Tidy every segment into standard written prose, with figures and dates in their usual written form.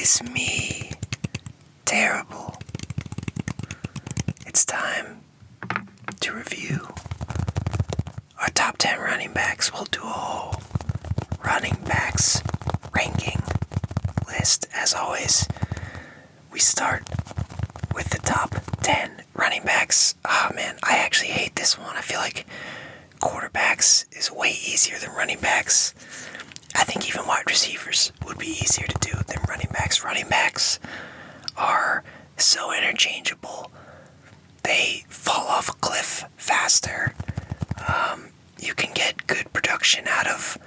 is me. Terrible. It's time to review our top 10 running backs. We'll do a whole running backs ranking list. As always, we start with the top 10 running backs. Oh man, I actually hate this one. I feel like quarterbacks is way easier than running backs. I think even wide receivers would be easier to do than running backs. Running backs are so interchangeable. They fall off a cliff faster. You can get good production out of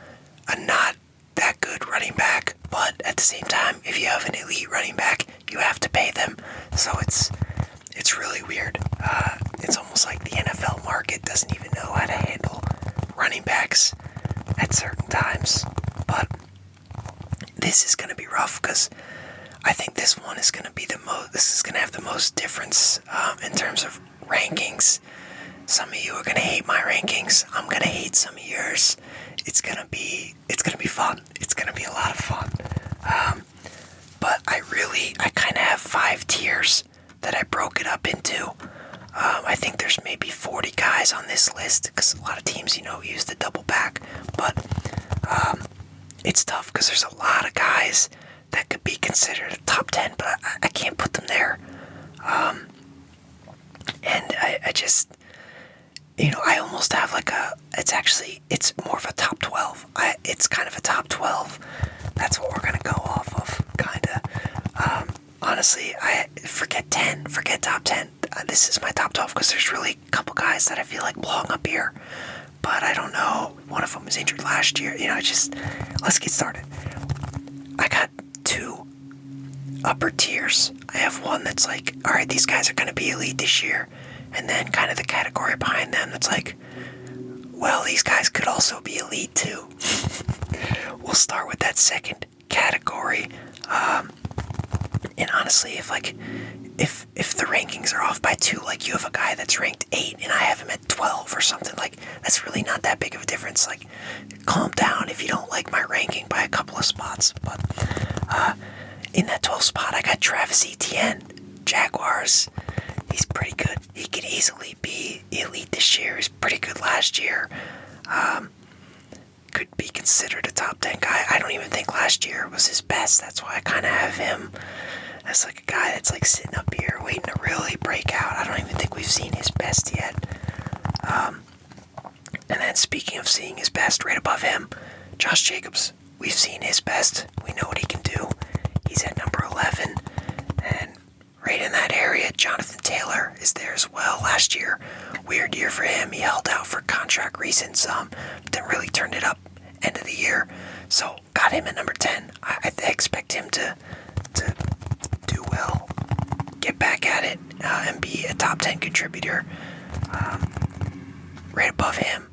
a not that good running back, but at the same time, if you have an elite running back, you have to pay them. So it's really weird. It's almost like the NFL market doesn't even know how to handle running backs at certain times. But this is going to be rough because I think this one is going to be this is going to have the most difference in terms of rankings. Some of you are going to hate my rankings. I'm going to hate some of yours. It's going to be fun. It's going to be a lot of fun. But I kind of have 5 tiers that I broke it up into. I think there's maybe 40 guys on this list because a lot of teams, use the double back. But it's tough because there's a lot of guys that could be considered a top 10, but I can't put them there. And I just, I almost have it's more of a top 12. It's kind of a top 12. That's what we're going to go off of, kind of. Honestly, forget top 10. This is my top 12 because there's really a couple guys that I feel like belong up here. But I don't know. One of them was injured last year. Let's get started. I got 2 upper tiers. I have one that's like, all right, these guys are going to be elite this year. And then kind of the category behind them that's like, well, these guys could also be elite too. We'll start with that second category. And honestly, if the rankings are off by 2, like you have a guy that's ranked 8 and I have him at 12 or something, like that's really not that big of a difference. Like, calm down if you don't like my ranking by a couple of spots. But in that 12th spot, I got Travis Etienne, Jaguars. He's pretty good. He could easily be elite this year. He's pretty good last year. Could be considered a top 10 guy. I don't even think last year was his best. That's why I kind of have him as like a guy that's like sitting up here waiting to really break out. I don't even think we've seen his best yet. And then speaking of seeing his best, right above him, Josh Jacobs. We've seen his best. We know what he can do. He's at number 11. And right in that area, Jonathan Taylor is there as well. Last year, weird year for him. He held out for contract reasons, but then really turned it up end of the year. So got him at number 10. I expect him to do well, get back at it, and be a top 10 contributor. Right above him,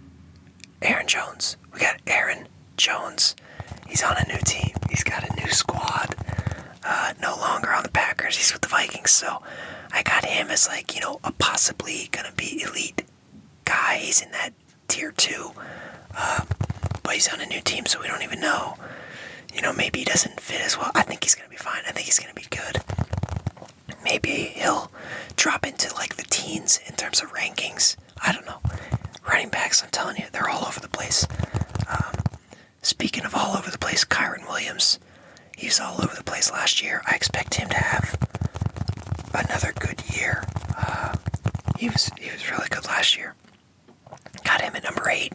Aaron Jones. We got Aaron Jones. He's on a new team. He's got a new squad. No longer on the Packers. He's with the Vikings. So I got him as a possibly gonna be elite guy. He's in that tier 2. But he's on a new team, so we don't even know. Maybe he doesn't fit as well. I think he's gonna be fine. I think he's gonna be good. Maybe he'll drop into the teens in terms of rankings. I don't know. Running backs, I'm telling you, they're all over the place. Speaking of all over the place, Kyren Williams. He was all over the place last year. I expect him to have another good year. He was really good last year. Got him at number 8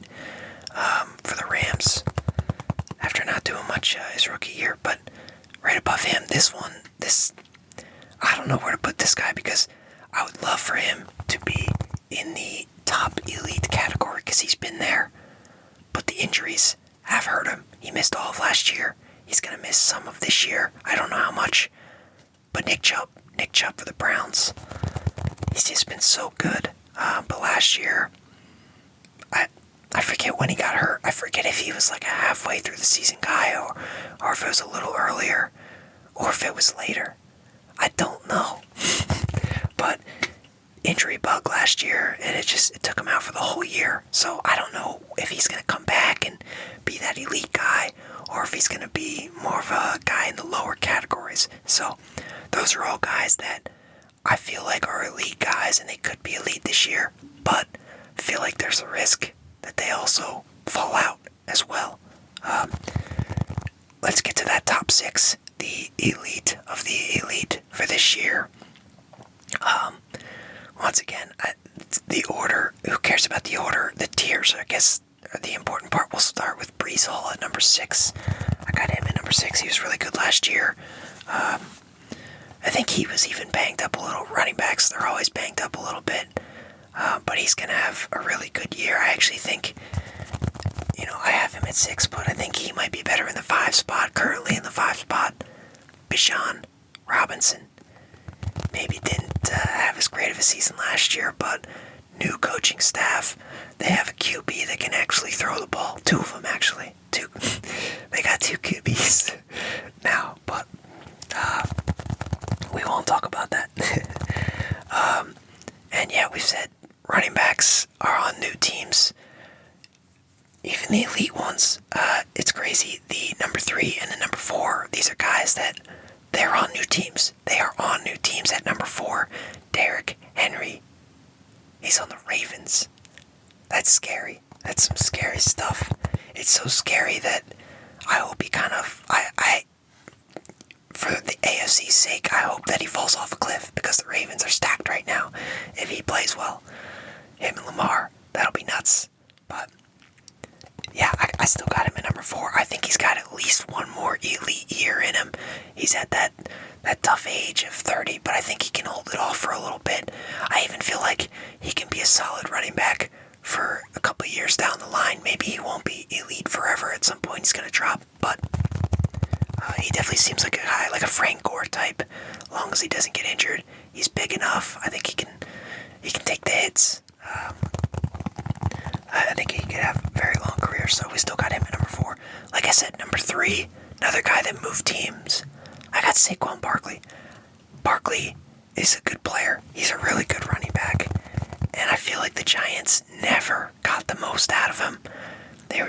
for the Rams after not doing much his rookie year. But right above him, I don't know where to put this guy because I would love for him to be in the top elite category because he's been there. But the injuries have hurt him. He missed all of last year. He's going to miss some of this year. I don't know how much. But Nick Chubb for the Browns. He's just been so good. But last year, I forget when he got hurt. I forget if he was a halfway through the season guy or if it was a little earlier or if it was later. I don't know. But injury bug last year, and it took him out for the whole year. So I don't know if he's going to come back and be that elite guy, or if he's going to be more of a guy in the lower category categories. So those are all guys that I feel like are elite guys, and they could be elite this year, but I feel like there's a risk that they also fall out as well. Let's get to that top 6, the elite of the elite for this year. Once again, the order, who cares about the order? The tiers, I guess, are the important part. We'll start with Breece Hall at number 6. I got him at number 6. He was really good last year. I think he was even banged up a little. Running backs, they're always banged up a little bit. But he's going to have a really good year. I actually think, I have him at 6, but I think he might be better in the 5 spot. Currently in the 5 spot, Bijan Robinson. Maybe didn't have as great of a season last year, but new coaching staff. They have a QB that can actually throw the ball. 2 of them, actually. 2. They got 2 QBs now, but we won't talk about that. And yeah, we've said running backs are on new teams. Even the elite ones. It's crazy. The number 3 and the number 4, these are guys that they're on new teams. They are on new teams at number 4. Derrick Henry. He's on the Ravens. That's scary. That's some scary stuff. It's so scary that I hope he kind of... for the AFC's sake, I hope that he falls off a cliff, because the Ravens are stacked right now. If he plays well, him and Lamar, that'll be nuts. But yeah, I still got him at number 4. I think he's got at least one more elite year in him. He's at that tough age of 30, but I think he can hold it off for a little bit. I even feel like he can be a solid running back for a couple of years down the line. Maybe he won't be elite forever. At some point he's going to drop, but he definitely seems like a guy, like a Frank Gore type. As long as he doesn't get injured, he's big enough. I think he can take the hits. I think he could have a very long career, so we still got him at number 4. Like I said, number 3, another guy that moved teams. I got Saquon Barkley. Barkley is a good player. He's a really good running back. And I feel like the Giants never got the most out of him. They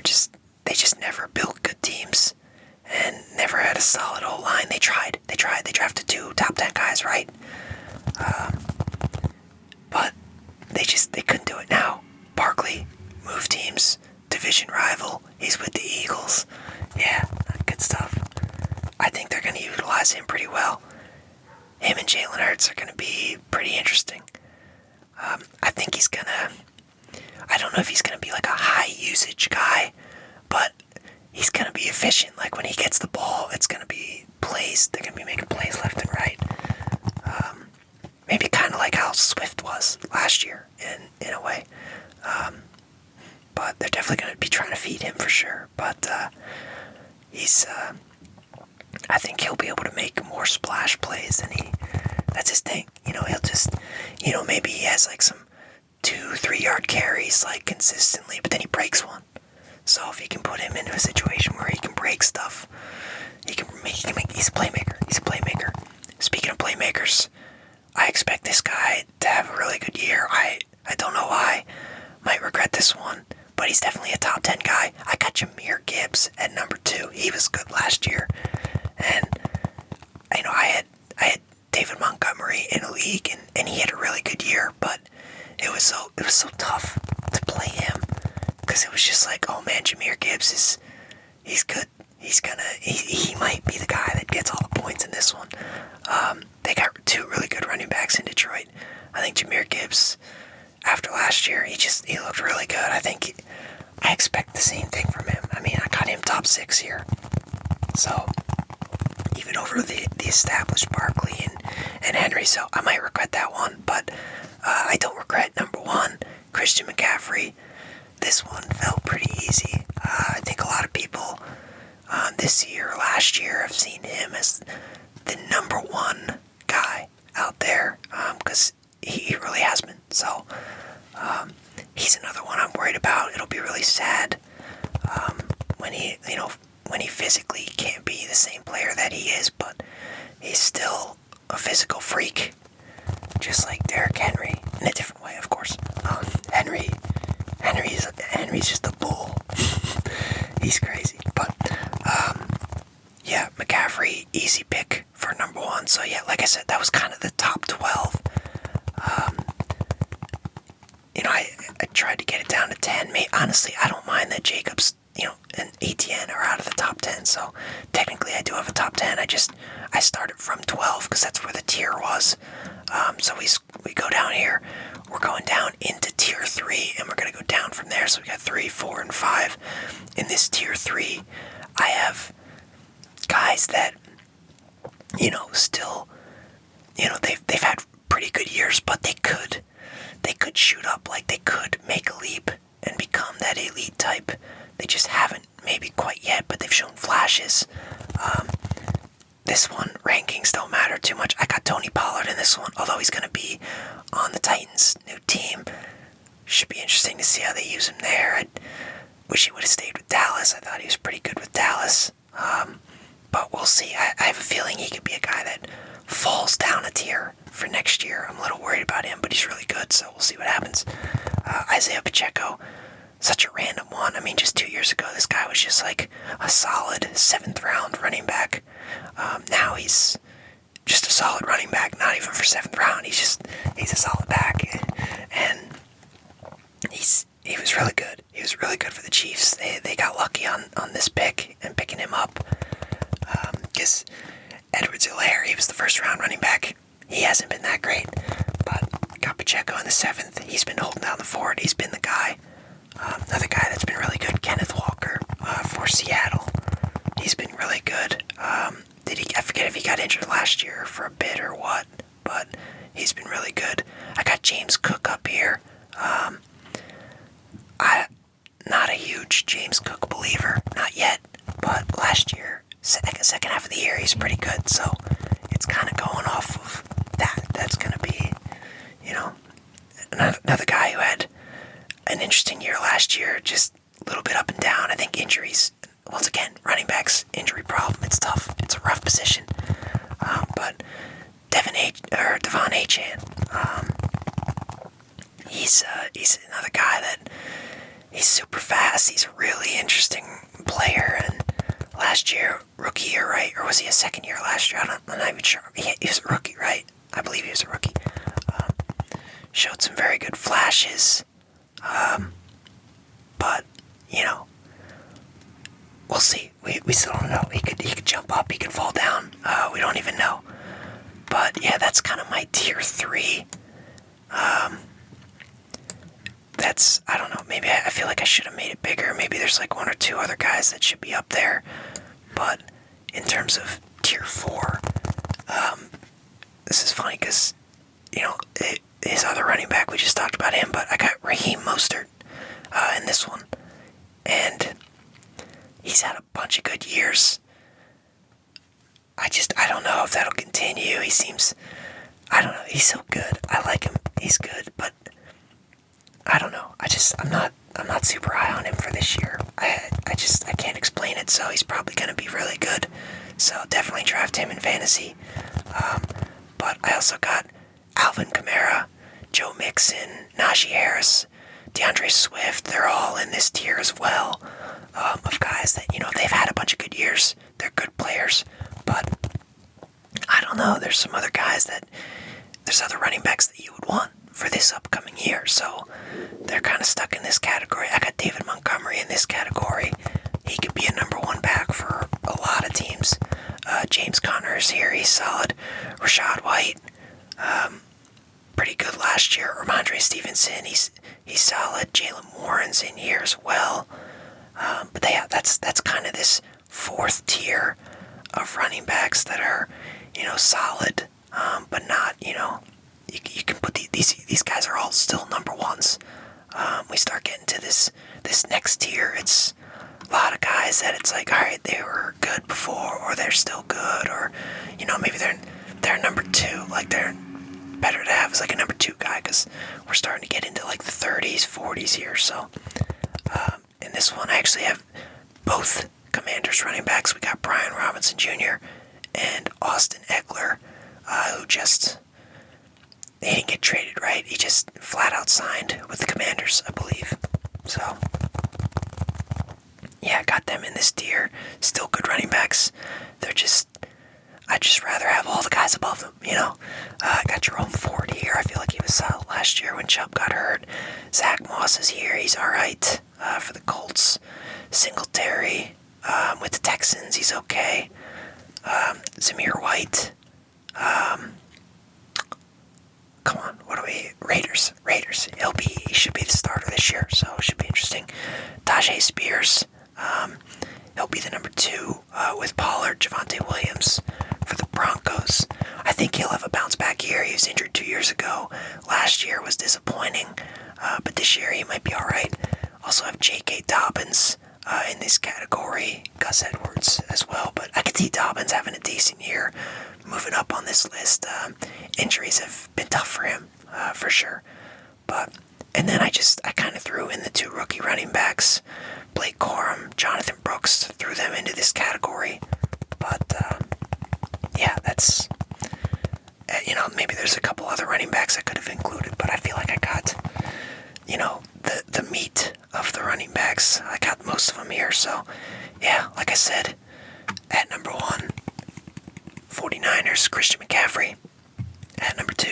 just never built good teams and never had a solid O-line. They tried. They drafted 2 top 10 guys, right? But they couldn't do it. Now Barkley moved teams, division rival. He's with the Eagles. Yeah, good stuff. I think they're going to utilize him pretty well. Him and Jalen Hurts are going to be pretty interesting. I think he's going to... I don't know if he's going to be like a high-usage guy, but he's going to be efficient. Like, when he gets the ball, it's going to be plays. They're going to be making plays left and right. Maybe kind of like how Swift was last year, in a way. But they're definitely going to be trying to feed him for sure. But he's... I think he'll be able to make more splash plays than that's his thing. He'll just, maybe he has like some 2-3 yard carries like consistently, but then he breaks one. So if you can put him into a situation where he can break stuff, he's a playmaker. He's a playmaker. Speaking of playmakers, I expect this guy to have a really good year. I don't know why. Might regret this one, but he's definitely a top 10 guy. I got Jahmyr Gibbs at number 2. He was good last year. And, I had David Montgomery in a league, and he had a really good year, but it was so tough to play him, because it was just like, oh man, Jahmyr Gibbs he's good. He might be the guy that gets all the points in this one. They got 2 really good running backs in Detroit. I think Jahmyr Gibbs, after last year, he looked really good. I expect the same thing from him. I mean, I got him top 6 here. So, even over the established Barkley and Henry, so I might regret that one, but I don't regret number 1, Christian McCaffrey. This one felt pretty easy. I think a lot of people this year or last year have seen him as the number 1 guy out there, because he really has been. So he's another one I'm worried about. It'll be really sad when he physically can't be the same player that he is, but he's still a physical freak, just like Derrick Henry, in a different way, of course. Henry's just a bull. He's crazy, but yeah, McCaffrey, easy pick for number one. So yeah, like I said, that was kind of the top 12. I tried to get it down to 10. Honestly, I don't mind that Jacobs, and ATN are out of the top 10. So technically, I do have a top 10. I started from 12 because that's where the tier was. So we go down here. We're going down into tier 3, and we're going to go down from there. So we got 3, 4, and 5. In this tier 3, I have guys that, still, they've had pretty good years, but they could shoot up, like they could make a leap and become that elite type. They just haven't maybe quite yet, but they've shown flashes. This one, rankings don't matter too much. I got Tony Pollard in this one, although he's going to be on the Titans' new team. Should be interesting to see how they use him there. I wish he would have stayed with Dallas. I thought he was pretty good with Dallas. But we'll see. I have a feeling he could be a guy that falls down a tier for next year. I'm a little worried about him, but he's really good, so we'll see what happens. Isaiah Pacheco, such a random one. I mean, just 2 years ago, this guy was just like a solid 7th round running back. Now he's just a solid running back, not even for 7th round. He's a solid back, and he was really good. He was really good for the Chiefs. They got lucky on this pick and picking him up, because Edwards-Helaire, he was the 1st round running back. He hasn't been that great, but got Pacheco in the 7th. He's been holding down the fort. He's been the guy. Another guy that's been really good, Kenneth Walker, for Seattle. He's been really good. I forget if he got injured last year for a bit or what, but he's been really good. I got James Cook up here. I'm not a huge James Cook believer, not yet, but last year, second half of the year, he's pretty good, so it's kind of going off of that. That's going to be, another guy who had an interesting year last year, just a little bit up and down. I think injuries, once again, running backs, injury problem, it's tough. It's a rough position. But Devon Achane, he's another guy that he's super fast. He's a really interesting player, and last year, rookie year, right? Or was he a second year last year? I'm not even sure. He was a rookie, right? I believe he was a rookie. Showed some very good flashes. But, we'll see. We still don't know. He could jump up, he could fall down. We don't even know. But yeah, that's kind of my tier 3. I don't know, maybe I feel like I should have made it bigger. Maybe there's like 1 or 2 other guys that should be up there. But in terms of tier 4, this is funny because, his other running back, we just talked about him, but I got Raheem Mostert in this one. And he's had a bunch of good years. I don't know if that'll continue. I don't know, he's so good. I like him. He's good, but I don't know. I'm not super high on him for this year. I can't explain it, so he's probably going to be really good. So definitely draft him in fantasy. But I also got Alvin Kamara, Joe Mixon, Najee Harris, DeAndre Swift. They're all in this tier as well, of guys that, they've had a bunch of good years. They're good players, but I don't know. There's other running backs that you would want for this upcoming year, so they're kind of stuck in this category. I got David Montgomery in this category. He could be a number 1 back for a lot of teams. James Conner is here. He's solid. Rachaad White, pretty good last year. Ramondre Stevenson, he's solid. Jaylen Warren's in here as well. But that's kind of this 4th tier of running backs that are, solid, but not, you can put these guys are all still number 1s. We start getting to this next tier. It's a lot of guys that it's like, all right, they were good before, or they're still good, or maybe they're number 2. Like they're better to have as like a number 2 guy, because we're starting to get into like the 30s, 40s here. So in this one, I actually have both Commanders running backs. We got Brian Robinson Jr. and Austin Eckler, who he didn't get traded, right? He just flat out signed with the Commanders, I believe. So, yeah, I got them in this tier. Still good running backs. I just rather have all the guys above them, you know. I got Jerome Ford here. I feel like he was solid last year when Chubb got hurt. Zach Moss is here. He's all right for the Colts. Singletary with the Texans. He's okay. Zamir White. Come on, what are we? Raiders. He should be the starter this year, so it should be interesting. Tajay Spears. He'll be the number 2 with Pollard. Javonte Williams for the Broncos. I think he'll have a bounce back year. He was injured 2 years ago. Last year was disappointing, but this year he might be all right. Also have J.K. Dobbins in this category. Gus Edwards as well, but I could see Dobbins having a decent year, moving up on this list. Injuries have been tough for him, for sure. And then I kind of threw in the 2 rookie running backs, Blake Corum, Jonathan Brooks, threw them into this category. But, yeah, that's, maybe there's a couple other running backs I could have included, but I feel like I got, the meat of the running backs. I got most of them here, so, yeah, like I said, at number 1, 49ers, Christian McCaffrey. At number 2,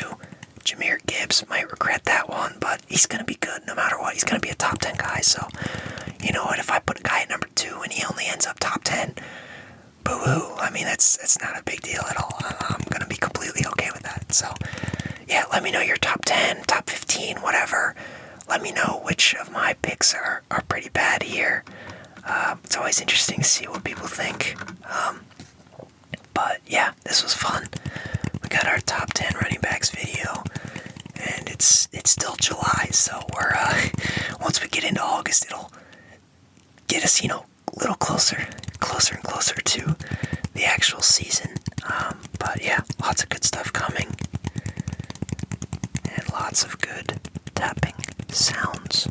Jahmyr Gibbs. Might regret that one, but he's going to be good no matter what. He's going to be a top 10 guy, so you know what? If I put a guy at number 2 and he only ends up top 10, boo-hoo. I mean, that's not a big deal at all. I'm going to be completely okay with that. So, yeah, let me know your top 10, top 15, whatever. Let me know which of my picks are pretty bad here. It's always interesting to see what people think. But, yeah, this was fun. We got our top 10 running backs video, and it's still July, so we're, once we get into August, it'll get us, a little closer and closer to the actual season. But yeah, lots of good stuff coming, and lots of good tapping sounds.